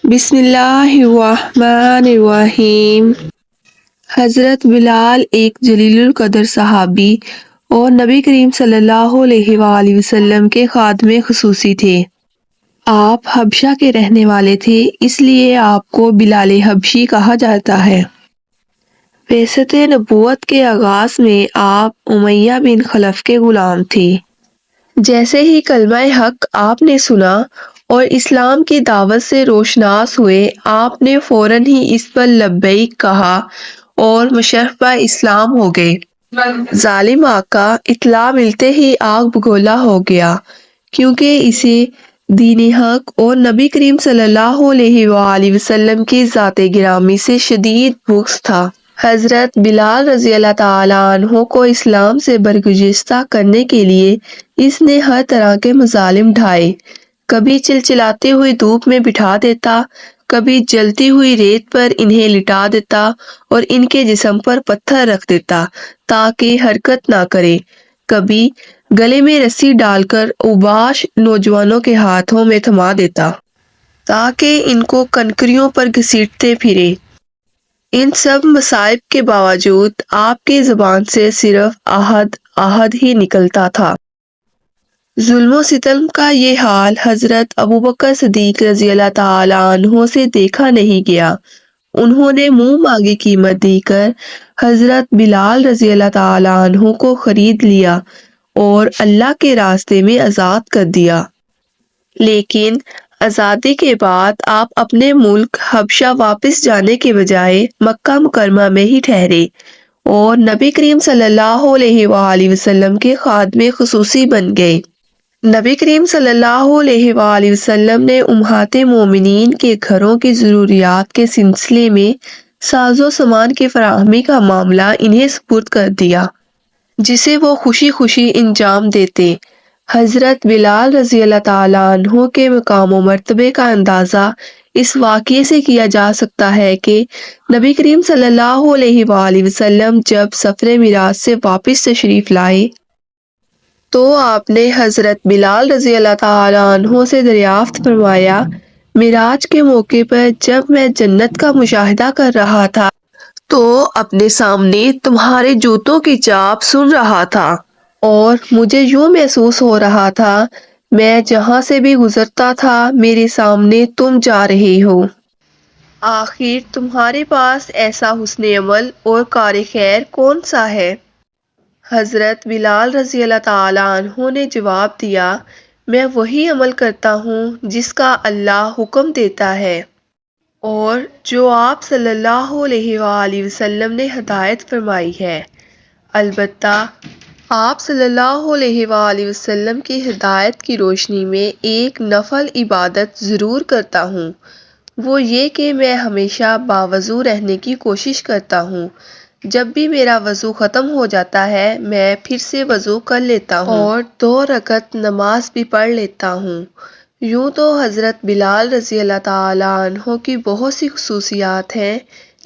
بسم اللہ الرحمن الرحیم۔ حضرت بلال ایک جلیل القدر صحابی اور نبی کریم صلی اللہ علیہ وآلہ وسلم کے خادم خصوصی تھے۔ آپ حبشہ کے رہنے والے تھے، اس لیے آپ کو بلال حبشی کہا جاتا ہے۔ بعثت نبوت کے آغاز میں آپ امیہ بن خلف کے غلام تھے۔ جیسے ہی کلمہ حق آپ نے سنا اور اسلام کی دعوت سے روشناس ہوئے، آپ نے فوراً ہی اس پر لبیک کہا اور مشرف اسلام ہو گئے۔ ظالم آقا اطلاع ملتے ہی آگ بگولا ہو گیا، کیونکہ اسے دین حق اور نبی کریم صلی اللہ علیہ وآلہ وسلم کی ذات گرامی سے شدید بغض تھا۔ حضرت بلال رضی اللہ تعالیٰ عنہ کو اسلام سے برگزیدہ کرنے کے لیے اس نے ہر طرح کے مظالم ڈھائے۔ کبھی چلچلاتی ہوئی دھوپ میں بٹھا دیتا، کبھی جلتی ہوئی ریت پر انہیں لٹا دیتا اور ان کے جسم پر پتھر رکھ دیتا تاکہ حرکت نہ کرے، کبھی گلے میں رسی ڈال کر اوباش نوجوانوں کے ہاتھوں میں تھما دیتا تاکہ ان کو کنکریوں پر گھسیٹتے پھرے۔ ان سب مصائب کے باوجود آپ کی زبان سے صرف احد احد ہی نکلتا تھا۔ ظلم و ستم کا یہ حال حضرت ابوبکر صدیق رضی اللہ تعالیٰ عنہ سے دیکھا نہیں گیا۔ انہوں نے منہ مانگی قیمت دی کر حضرت بلال رضی اللہ تعالیٰ عنہ کو خرید لیا اور اللہ کے راستے میں آزاد کر دیا۔ لیکن آزادی کے بعد آپ اپنے ملک حبشہ واپس جانے کے بجائے مکہ مکرمہ میں ہی ٹھہرے اور نبی کریم صلی اللہ علیہ وآلہ وسلم کے خادم خصوصی بن گئے۔ نبی کریم صلی اللہ علیہ وآلہ وسلم نے امہات مومنین کے گھروں کی ضروریات کے سلسلے میں ساز و سامان کی فراہمی کا معاملہ انہیں سپرد کر دیا، جسے وہ خوشی خوشی انجام دیتے۔ حضرت بلال رضی اللہ تعالیٰ عنہ کے مقام و مرتبے کا اندازہ اس واقعے سے کیا جا سکتا ہے کہ نبی کریم صلی اللہ علیہ وآلہ وسلم جب سفر معراج سے واپس تشریف لائے تو آپ نے حضرت بلال رضی اللہ تعالیٰ عنہ سے دریافت فرمایا، معراج کے موقع پر جب میں جنت کا مشاہدہ کر رہا تھا تو اپنے سامنے تمہارے جوتوں کی چاپ سن رہا تھا اور مجھے یوں محسوس ہو رہا تھا میں جہاں سے بھی گزرتا تھا میرے سامنے تم جا رہے ہو۔ آخر تمہارے پاس ایسا حسن عمل اور کار خیر کون سا ہے؟ حضرت بلال رضی اللہ تعالیٰ عنہ نے جواب دیا، میں وہی عمل کرتا ہوں جس کا اللہ حکم دیتا ہے اور جو آپ صلی اللہ علیہ وآلہ وسلم نے ہدایت فرمائی ہے۔ البتہ آپ صلی اللہ علیہ وآلہ وسلم کی ہدایت کی روشنی میں ایک نفل عبادت ضرور کرتا ہوں، وہ یہ کہ میں ہمیشہ باوضو رہنے کی کوشش کرتا ہوں۔ جب بھی میرا وضو ختم ہو جاتا ہے میں پھر سے وضو کر لیتا ہوں اور 2 رکعت نماز بھی پڑھ لیتا ہوں۔ یوں تو حضرت بلال رضی اللہ تعالیٰ عنہ کی بہت سی خصوصیات ہیں،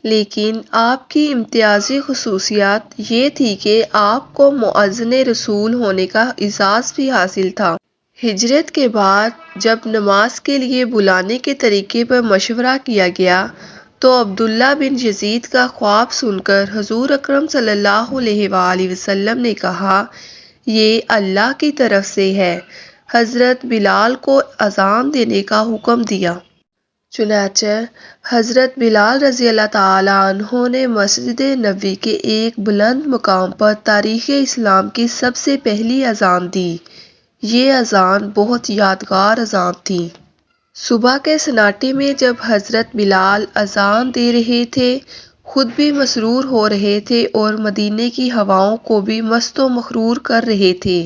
لیکن آپ کی امتیازی خصوصیت یہ تھی کہ آپ کو مؤذن رسول ہونے کا اعزاز بھی حاصل تھا۔ ہجرت کے بعد جب نماز کے لیے بلانے کے طریقے پر مشورہ کیا گیا تو عبداللہ بن یزید کا خواب سن کر حضور اکرم صلی اللہ علیہ وآلہ وسلم نے کہا، یہ اللہ کی طرف سے ہے۔ حضرت بلال کو اذان دینے کا حکم دیا۔ چنانچہ حضرت بلال رضی اللہ تعالیٰ عنہ نے مسجد نبوی کے ایک بلند مقام پر تاریخ اسلام کی سب سے پہلی اذان دی۔ یہ اذان بہت یادگار اذان تھی۔ صبح کے سناٹے میں جب حضرت بلال اذان دے رہے تھے، خود بھی مسرور ہو رہے تھے اور مدینے کی ہواؤں کو بھی مست و مسرور کر رہے تھے۔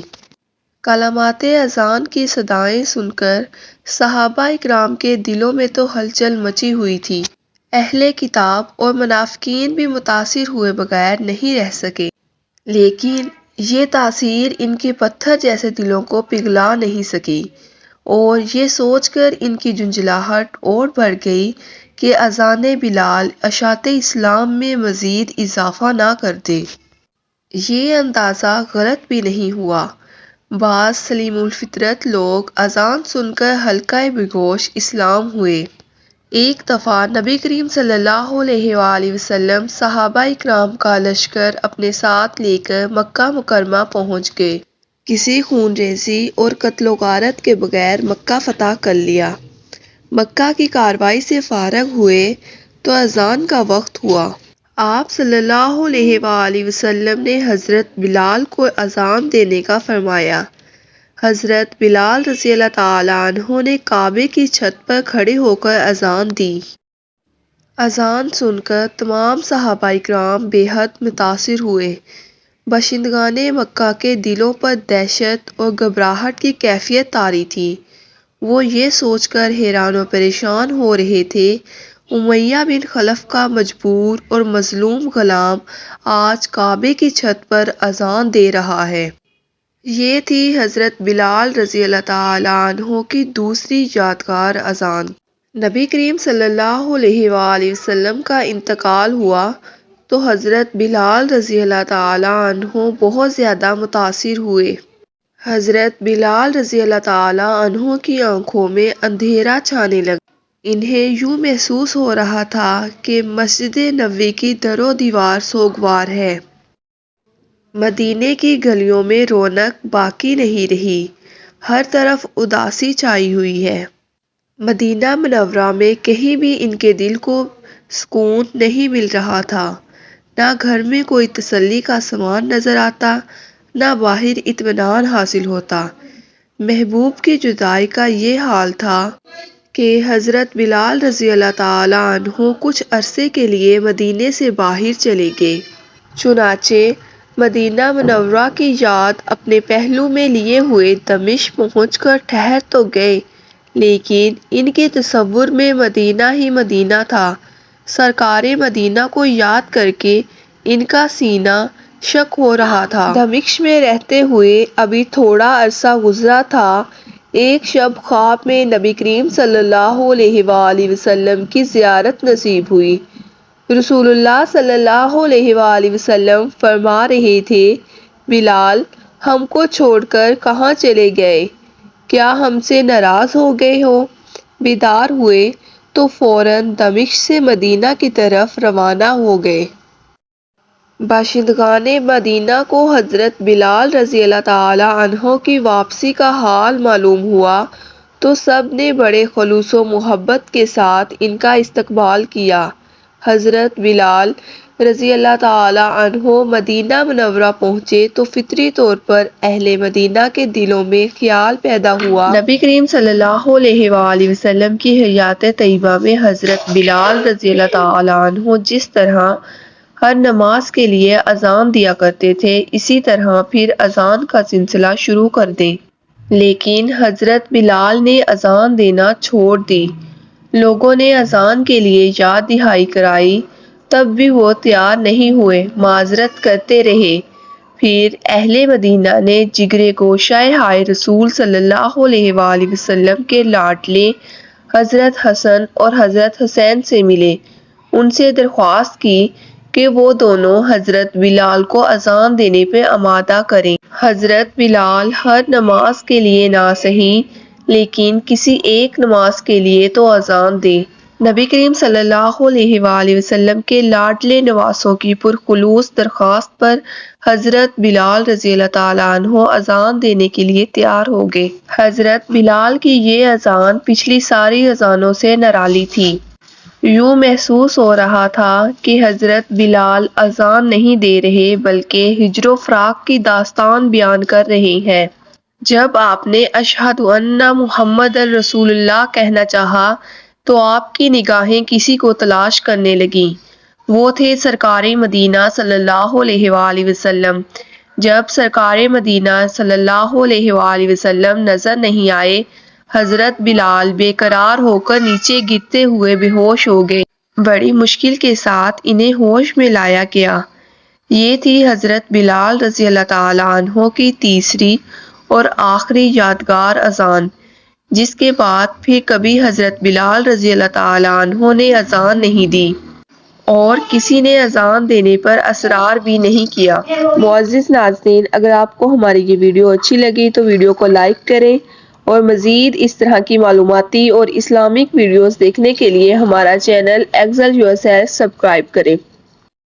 کلمات اذان کی صدائیں سن کر صحابہ اکرام کے دلوں میں تو ہلچل مچی ہوئی تھی۔ اہل کتاب اور منافقین بھی متاثر ہوئے بغیر نہیں رہ سکے، لیکن یہ تاثیر ان کے پتھر جیسے دلوں کو پگھلا نہیں سکی اور یہ سوچ کر ان کی جھنجھلاہٹ اور بڑھ گئی کہ اذان بلال اشاعت اسلام میں مزید اضافہ نہ کر دے۔ یہ اندازہ غلط بھی نہیں ہوا۔ بعض سلیم الفطرت لوگ اذان سن کر حلقہ بگوش اسلام ہوئے، ایک دفعہ نبی کریم صلی اللہ علیہ وآلہ وسلم صحابہ اکرام کا لشکر اپنے ساتھ لے کر مکہ مکرمہ پہنچ گئے۔ کسی خون ریزی اور قتل و غارت کے بغیر مکہ فتح کر لیا۔ مکہ کی کارروائی سے فارغ ہوئے تو اذان کا وقت ہوا۔ آپ صلی اللہ علیہ وآلہ وسلم نے حضرت بلال کو اذان دینے کا فرمایا۔ حضرت بلال رضی اللہ تعالیٰ عنہ نے کعبے کی چھت پر کھڑے ہو کر اذان دی۔ اذان سن کر تمام صحابہ اکرام بے حد متاثر ہوئے۔ باشندگان مکہ کے دلوں پر دہشت اور گھبراہٹ کی کیفیت طاری تھی۔ وہ یہ سوچ کر حیران و پریشان ہو رہے تھے، امیہ بن خلف کا مجبور اور مظلوم غلام آج کعبے کی چھت پر اذان دے رہا ہے۔ یہ تھی حضرت بلال رضی اللہ تعالیٰ عنہ کی دوسری یادگار اذان۔ نبی کریم صلی اللہ علیہ وآلہ وسلم کا انتقال ہوا تو حضرت بلال رضی اللہ تعالیٰ عنہ بہت زیادہ متاثر ہوئے۔ حضرت بلال رضی اللہ تعالیٰ عنہ کی آنکھوں میں اندھیرا چھانے لگا۔ انہیں یوں محسوس ہو رہا تھا کہ مسجد نبوی کی در و دیوار سوگوار ہے۔ مدینے کی گلیوں میں رونق باقی نہیں رہی، ہر طرف اداسی چھائی ہوئی ہے۔ مدینہ منورہ میں کہیں بھی ان کے دل کو سکون نہیں مل رہا تھا۔ نہ گھر میں کوئی تسلی کا سامان نظر آتا، نہ باہر اطمینان حاصل ہوتا۔ محبوب کی جدائی کا یہ حال تھا کہ حضرت بلال رضی اللہ تعالیٰ عنہ کچھ عرصے کے لیے مدینے سے باہر چلے گئے۔ چنانچہ مدینہ منورہ کی یاد اپنے پہلو میں لیے ہوئے دمشق پہنچ کر ٹھہر تو گئے، لیکن ان کے تصور میں مدینہ ہی مدینہ تھا۔ سرکار مدینہ کو یاد کر کے ان کا سینہ شک ہو رہا تھا۔ دمشق میں رہتے ہوئے ابھی تھوڑا عرصہ گزرا تھا، ایک شب خواب میں نبی کریم صلی اللہ علیہ وآلہ وسلم کی زیارت نصیب ہوئی۔ رسول اللہ صلی اللہ علیہ وآلہ وسلم فرما رہے تھے، بلال، ہم کو چھوڑ کر کہاں چلے گئے؟ کیا ہم سے ناراض ہو گئے ہو؟ بیدار ہوئے تو فوراً دمشق سے مدینہ کی طرف روانہ ہو گئے۔ باشندگان مدینہ کو حضرت بلال رضی اللہ تعالیٰ عنہ کی واپسی کا حال معلوم ہوا تو سب نے بڑے خلوص و محبت کے ساتھ ان کا استقبال کیا۔ حضرت بلال رضی اللہ تعالیٰ عنہ مدینہ منورہ پہنچے تو فطری طور پر اہل مدینہ کے دلوں میں خیال پیدا ہوا، نبی کریم صلی اللہ علیہ وآلہ وسلم کی حیات طیبہ میں حضرت بلال رضی اللہ تعالیٰ عنہ جس طرح ہر نماز کے لیے اذان دیا کرتے تھے، اسی طرح پھر اذان کا سلسلہ شروع کر دیں۔ لیکن حضرت بلال نے اذان دینا چھوڑ دی۔ لوگوں نے اذان کے لیے یاد دہانی کرائی، تب بھی وہ تیار نہیں ہوئے، معذرت کرتے رہے۔ پھر اہل مدینہ نے جگر گوشہ ہائے رسول صلی اللہ علیہ وآلہ وسلم کے لاڈلے حضرت حسن اور حضرت حسین سے ملے، ان سے درخواست کی کہ وہ دونوں حضرت بلال کو اذان دینے پہ آمادہ کریں۔ حضرت بلال ہر نماز کے لیے نہ سہی، لیکن کسی ایک نماز کے لیے تو اذان دیں۔ نبی کریم صلی اللہ علیہ وآلہ وسلم کے لاڈلے نواسوں کی پرخلوص درخواست پر حضرت بلال رضی اللہ تعالیٰ عنہ اذان دینے کے لیے تیار ہو گئے۔ حضرت بلال کی یہ اذان پچھلی ساری اذانوں سے نرالی تھی۔ یوں محسوس ہو رہا تھا کہ حضرت بلال اذان نہیں دے رہے بلکہ ہجر و فراق کی داستان بیان کر رہے ہیں۔ جب آپ نے اشہد ان محمد رسول اللہ کہنا چاہا تو آپ کی نگاہیں کسی کو تلاش کرنے لگیں۔ وہ تھے سرکار مدینہ صلی اللہ علیہ وآلہ وسلم۔ جب سرکار مدینہ صلی اللہ علیہ وآلہ وسلم نظر نہیں آئے، حضرت بلال بے قرار ہو کر نیچے گرتے ہوئے بے ہوش ہو گئے۔ بڑی مشکل کے ساتھ انہیں ہوش میں لایا گیا۔ یہ تھی حضرت بلال رضی اللہ تعالیٰ عنہ کی تیسری اور آخری یادگار اذان، جس کے بعد پھر کبھی حضرت بلال رضی اللہ تعالیٰ عنہ نے اذان نہیں دی اور کسی نے اذان دینے پر اصرار بھی نہیں کیا۔ معزز ناظرین، اگر آپ کو ہماری یہ ویڈیو اچھی لگی تو ویڈیو کو لائک کریں اور مزید اس طرح کی معلوماتی اور اسلامک ویڈیوز دیکھنے کے لیے ہمارا channel excel yourself subscribe کریں۔